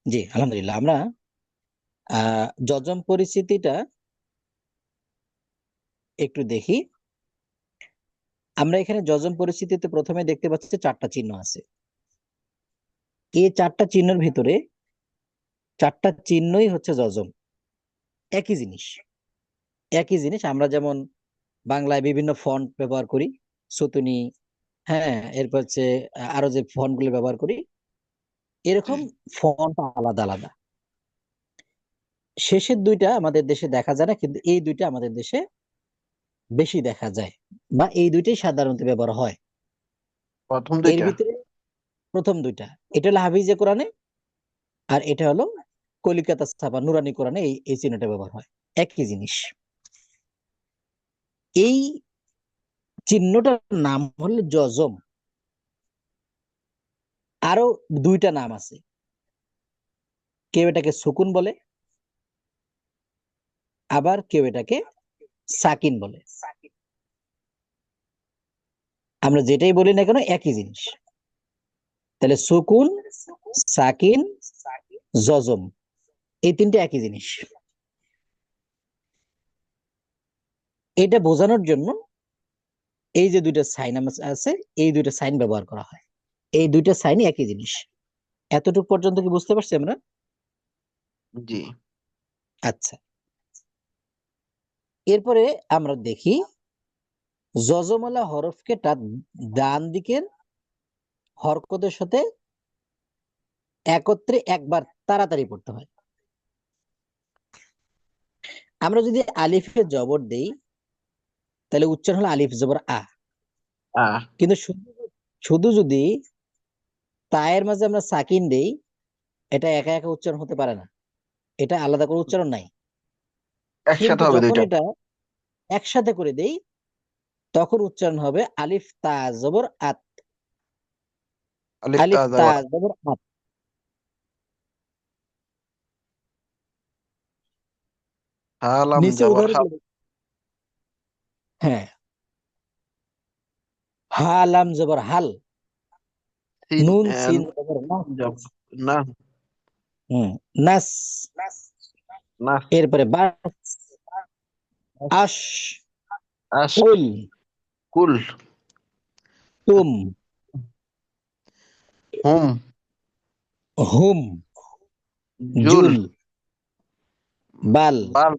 জি, আলহামদুলিল্লাহ। আমরা যজম পরিস্থিতিটা একটু দেখি। আমরা এখানে যজম পরিস্থিতিতে প্রথমে দেখতে পাচ্ছি চারটা চিহ্ন আছে। এই চারটা চিহ্নের ভিতরে চারটা চিহ্নই হচ্ছে যজম। একই জিনিস, একই জিনিস। আমরা যেমন বাংলায় বিভিন্ন ফন্ট ব্যবহার করি, সতুনি, হ্যাঁ, এরপর হচ্ছে আরো যে ফন্ট গুলো ব্যবহার করি, জি। এরকম ফন্ট আলাদা আলাদা। শেষের দুইটা আমাদের দেশে দেখা যায় না, কিন্তু এই দুইটা আমাদের দেশে বেশি দেখা যায়, বা এই দুইটাই সাধারণত ব্যবহার হয়। প্রথম এর দুইটা। ভিতরে প্রথম দুইটা, এটা হলো হাফিজে কোরআনে, আর এটা হলো কলিকাতা ছাপা নুরানি কোরআনে এই এই চিহ্নটা ব্যবহার হয়। একই জিনিস। এই চিহ্নটার নাম হলো যজম। আরো দুইটা নাম আছে। কেউ এটাকে সুকুন বলে, আবার কেউ এটাকে সাকিন বলে। আমরা যেটাই বলি না কেন একই জিনিস। তাহলে সুকুন, সাকিন, যজম, এই তিনটে একই জিনিস। এটা বোঝানোর জন্য এই যে দুইটা সাইন আছে, এই দুইটা সাইন ব্যবহার করা হয়। এই দুইটা সাইনই একই জিনিস। এতটুকু পর্যন্ত কি বুঝতে পারছি আমরা? জি। আচ্ছা, এরপরে আমরা দেখি যজমলা হরফকে তার ডান দিকের হরকতের সাথে একত্রে একবার তাড়াতাড়ি পড়তে হয়। আমরা যদি আলিফে জবর দেই, তাহলে উচ্চারণ হলো আলিফ জবর আ। কিন্তু শুধু শুধু যদি তায়ের মাঝে আমরা সাকিন দেই, এটা একা একা উচ্চারণ হতে পারে না, এটা আলাদা করে উচ্চারণ নাই। একসাথে কিন্তু হবে যখন দুইটা। এটা একসাথে করে দেই, তখন উচ্চারণ হবে আলিফ তা জবর আত। আলিফ তা আলিফ তা জবর। জবর আত। হালাম নিচে জবর উদাহরণ হা। দিই। হ্যাঁ, হা লাম জবর হাল, সিন নুন এন সিন জবর না। জব না। হুম, নাস। নাস। এরপরে বাস, আশ, আস। কুল, কুল। তুম, হুম। হুম, জুল। জুল, বাল, বাল।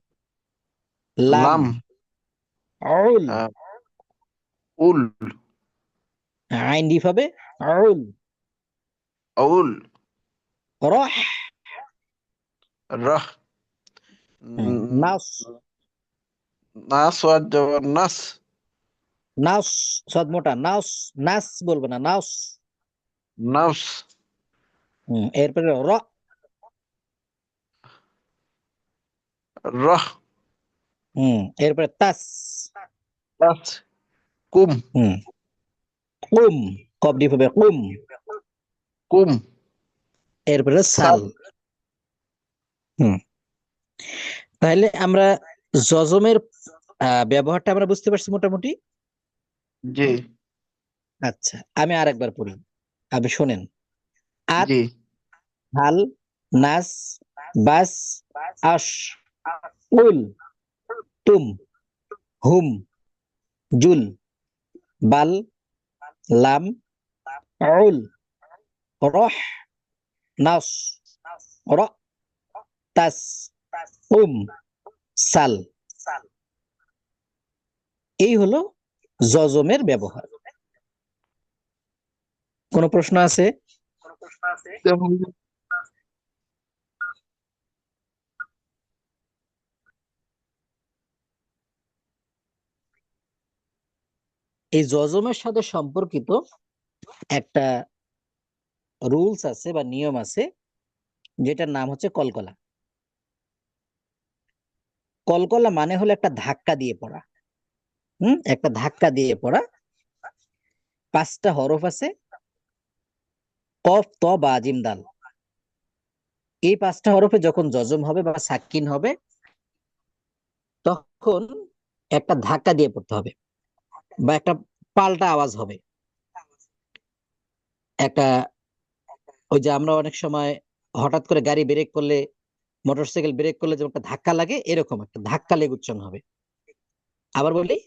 লাম, লাম। আউল। আহ, উল। আইন ডিপ হবে আউল। আউল। রহ, রাহ। নাস, নাস ওয়াজ জবর নাস। নাস, সদ মোটা নাস, নাস বলবো না, নাস। নাস। এরপরে র, রাহ। এরপরে তাস। তাস। কুম। হুম, কুম, কব ডিপ হবে কুম। কুম। এরপরে সাল। সাল। হুম, তাহলে আমরা যজমের ব্যবহারটা আমরা বুঝতে পারছি মোটামুটি। জি। আচ্ছা, আমি আরেকবার পড়ি, আপনি শোনেন। আত, জি। হাল, নাস, বাস, আশ, উল, তুম, হুম, জুল, বাল, লাম, আউল, রহ, নাস, র, তাস, উম, সাল। এই হলো যজমের ব্যবহার। কোনো প্রশ্ন আছে? যেমন এই যজমের সাথে সম্পর্কিত একটা রুলস আছে বা নিয়ম আছে, যেটার নাম হচ্ছে কলকলা। কলকলা মানে হলো একটা ধাক্কা দিয়ে পড়া। একটা ধাক্কা দিয়ে পড়া। পাঁচটা হরফ আছে, কফ ত বা জিম দাল। এই পাঁচটা হরফে যখন যজম হবে বা সাকিন হবে, তখন একটা ধাক্কা দিয়ে পড়তে হবে, বা একটা পাল্টা আওয়াজ হবে। একটা, ওই যে আমরা অনেক সময় হঠাৎ করে গাড়ি ব্রেক করলে, মোটরসাইকেল ব্রেক করলে যেমন একটা ধাক্কা লাগে, এরকম একটা ধাক্কা লেগে উচ্চারণ হবে। আবার বলি,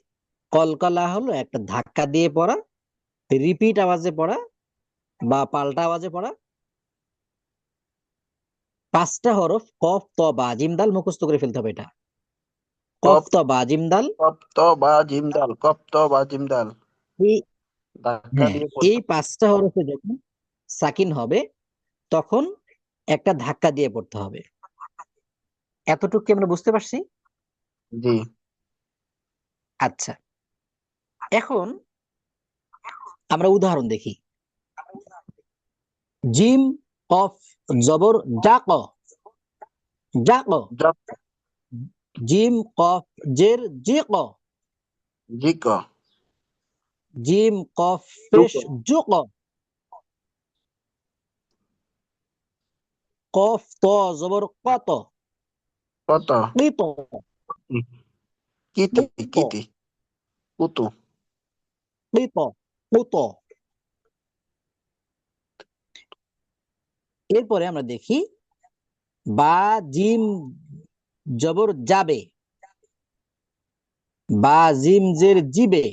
কলকলা হলো একটা ধাক্কা দিয়ে পড়া, রিপিট আওয়াজে পড়া বা পাল্টা আওয়াজে পড়া। 5টা হরফ, কফ ত বা জিম দাল, মুখস্থ করে ফেলতে হবে এটা। কফ কপ ত বা জিম দাল। কপ ত বা জিম দাল, কপ ত বা জিম দাল। এই, ধাক্কা হ্যাঁ, দিয়ে এই পড়তে হবে। 5টা হরফে যখন সাকিন হবে, তখন একটা ধাক্কা দিয়ে পড়তে হবে। এতটুকু কি আমরা বুঝতে পারছি? জি। আচ্ছা, এখন আমরা উদাহরণ দেখি। জিম, কফ, জবর, জাক, জাক। জক জিম, কফ, জের, জিক। জিক জিম, কফ, পেশ, জুক জুক। কফ ত জবর কত, কত কিত, কিতি কিত, কিতি কুতু কিত, কুত। এরপরে আমরা দেখি বা, জিম, জবর যাবে, বা জিম জের জিবে,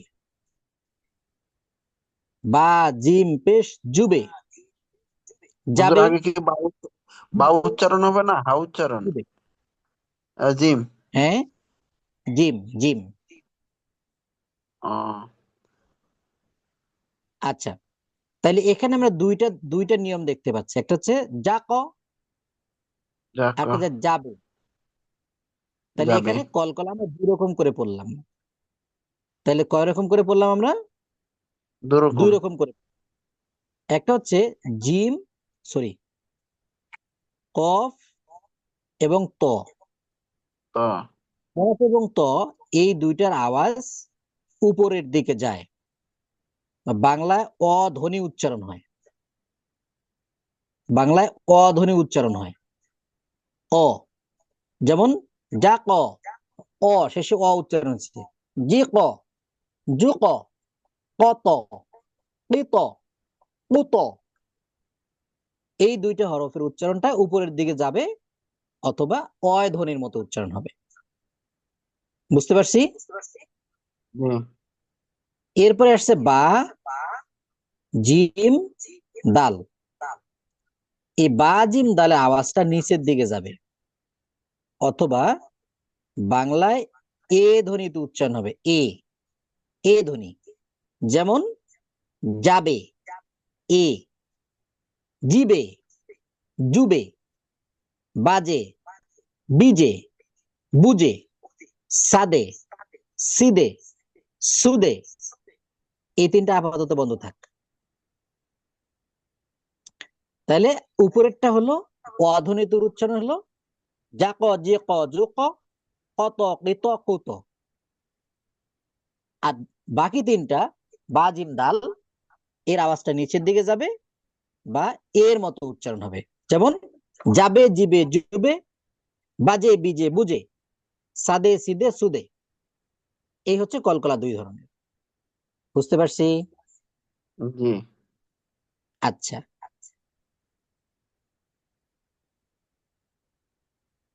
বা জিম পেশ জুবে। হুজুর যাবে, আগে কি বাউ বাউ উচ্চারণ হবে না, হা উচ্চারণ? জুবে। জিম। হ্যাঁ, জিম, জিম। ও আচ্ছা, তাহলে এখানে আমরা দুইটা দুইটা নিয়ম দেখতে পাচ্ছি। একটা হচ্ছে যা ক, যাক আর একটা হচ্ছে যাবে। তাহলে যাবে এখানে কলকলা আমরা দুই রকম করে পড়লাম। তাহলে কয় রকম করে পড়লাম আমরা? দুরকম। দুই রকম করে। একটা হচ্ছে জিম, সরি, কফ এবং ত। তো কফ এবং ত, এই দুইটার আওয়াজ উপরের দিকে যায়, বাংলায় অধ্বনি উচ্চারণ হয়। বাংলায় অধ্বনি উচ্চারণ হয়। অ, যেমন যা ক, অ শেষে অ উচ্চারণ হচ্ছে। জি ক, জু ক, কত, কৃত, প্লুত। এই দুইটা হরফের উচ্চারণটা উপরের দিকে যাবে, অথবা অয় ধ্বনির মতো উচ্চারণ হবে। বুঝতে পারছি? জি এরপরে আসছে বা, জিম, দাল। এই বা জিম দালে আওয়াজটা নিচের দিকে যাবে, অথবা বাংলায় এ ধ্বনিতে উচ্চারণ হবে। এ, এ ধ্বনি। যেমন যাবে, এ, জিবে, জুবে, বাজে, বিজে, বুজে, সাদে, সিদে, সুদে। এই তিনটা আপাতত বন্ধ থাক। তাহলে উপরেরটা হলো অধ্বনিত উচ্চারণ হলো যা ক, যে ক, জু ক, কত, কৃত, কুত। আর বাকি তিনটা, বা জিম দাল, এর আওয়াজটা নিচের দিকে যাবে বা এর মতো উচ্চারণ হবে। যেমন যাবে, জিবে, জুবে, বাজে, বিজে, বুজে, সাদে, সিদে, সুদে। এই হচ্ছে কলকলা দুই ধরনের। বুঝতে পারছি? জি আচ্ছা,